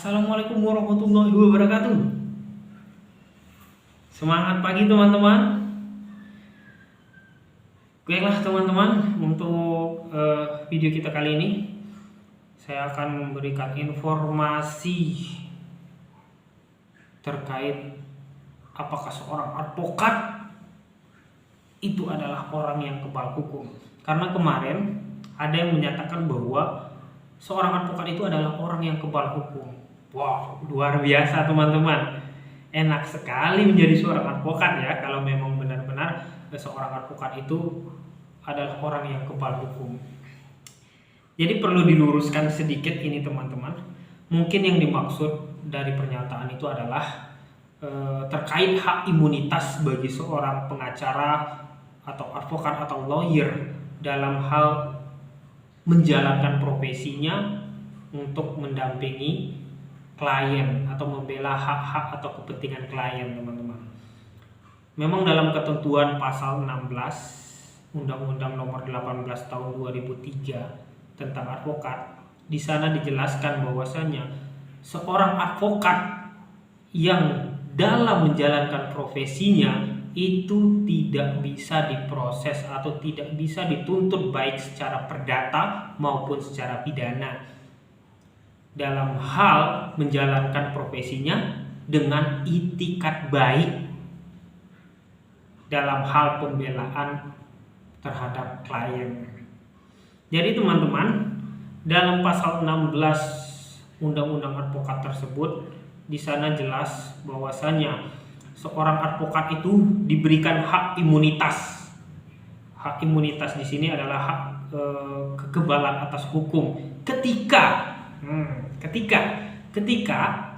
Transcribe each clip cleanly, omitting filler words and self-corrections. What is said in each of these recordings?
Assalamualaikum warahmatullahi wabarakatuh. Semangat pagi teman-teman. Baiklah teman-teman, untuk video kita kali ini saya akan memberikan informasi terkait apakah seorang advokat itu adalah orang yang kebal hukum. Karena kemarin ada yang menyatakan bahwa seorang advokat itu adalah orang yang kebal hukum. Wow, luar biasa teman-teman. Enak sekali menjadi seorang advokat ya, kalau memang benar-benar seorang advokat itu adalah orang yang kebal hukum. Jadi perlu diluruskan sedikit ini teman-teman. Mungkin yang dimaksud dari pernyataan itu adalah terkait hak imunitas bagi seorang pengacara atau advokat atau lawyer dalam hal menjalankan profesinya untuk mendampingi klien atau membela hak-hak atau kepentingan klien teman-teman. Memang dalam ketentuan pasal 16 Undang-Undang Nomor 18 Tahun 2003 tentang advokat, di sana dijelaskan bahwasanya seorang advokat yang dalam menjalankan profesinya itu tidak bisa diproses atau tidak bisa dituntut baik secara perdata maupun secara pidana dalam hal menjalankan profesinya dengan itikat baik dalam hal pembelaan terhadap klien. Jadi teman-teman, dalam pasal 16 Undang-Undang Advokat tersebut, di sana jelas bahwasanya seorang advokat itu diberikan hak imunitas. Hak imunitas di sini adalah hak kekebalan atas hukum ketika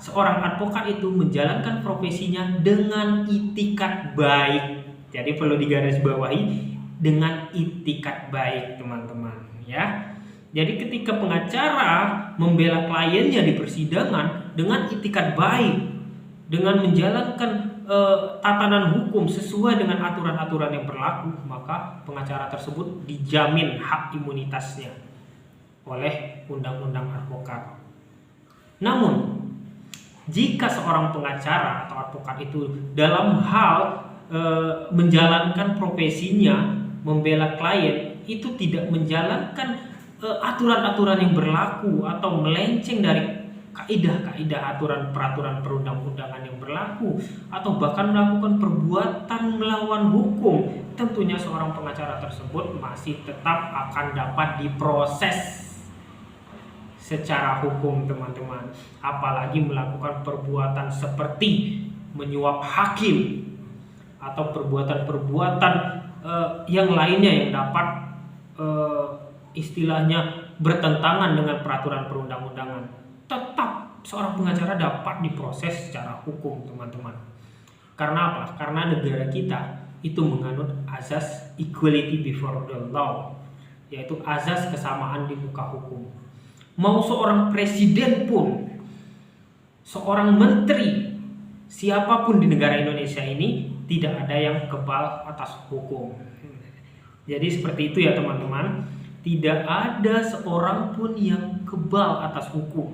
seorang advokat itu menjalankan profesinya dengan itikat baik. Jadi perlu digarisbawahi, dengan itikat baik teman-teman ya. Jadi ketika pengacara membela kliennya di persidangan dengan itikat baik, dengan menjalankan tatanan hukum sesuai dengan aturan-aturan yang berlaku, maka pengacara tersebut dijamin hak imunitasnya oleh Undang-Undang Advokat. Namun, jika seorang pengacara atau advokat itu dalam hal menjalankan profesinya membela klien itu tidak menjalankan aturan-aturan yang berlaku atau melenceng dari kaidah-kaidah aturan peraturan perundang-undangan yang berlaku atau bahkan melakukan perbuatan melawan hukum, tentunya seorang pengacara tersebut masih tetap akan dapat diproses secara hukum teman-teman. Apalagi melakukan perbuatan seperti menyuap hakim atau perbuatan-perbuatan yang lainnya yang dapat istilahnya bertentangan dengan peraturan perundang-undangan. Tetap seorang pengacara dapat diproses secara hukum teman-teman. Karena apa? Karena negara kita itu menganut azas equality before the law, yaitu azas kesamaan di muka hukum. Mau seorang presiden pun, seorang menteri, siapapun di negara Indonesia ini tidak ada yang kebal atas hukum. Jadi seperti itu ya teman-teman. Tidak ada seorang pun yang kebal atas hukum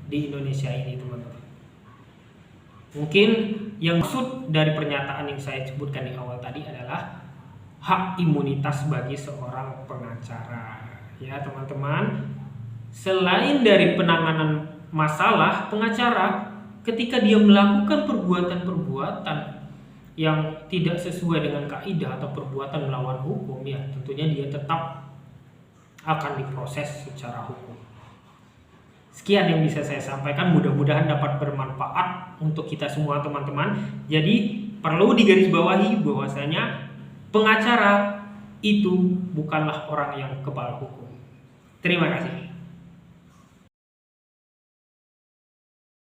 di Indonesia ini teman-teman. Mungkin yang maksud dari pernyataan yang saya sebutkan di awal tadi adalah hak imunitas bagi seorang pengacara ya teman-teman. Selain dari penanganan masalah, pengacara ketika dia melakukan perbuatan-perbuatan yang tidak sesuai dengan kaidah atau perbuatan melawan hukum, ya tentunya dia tetap akan diproses secara hukum. Sekian yang bisa saya sampaikan, mudah-mudahan dapat bermanfaat untuk kita semua teman-teman. Jadi perlu digarisbawahi bahwasanya pengacara itu bukanlah orang yang kebal hukum. Terima kasih.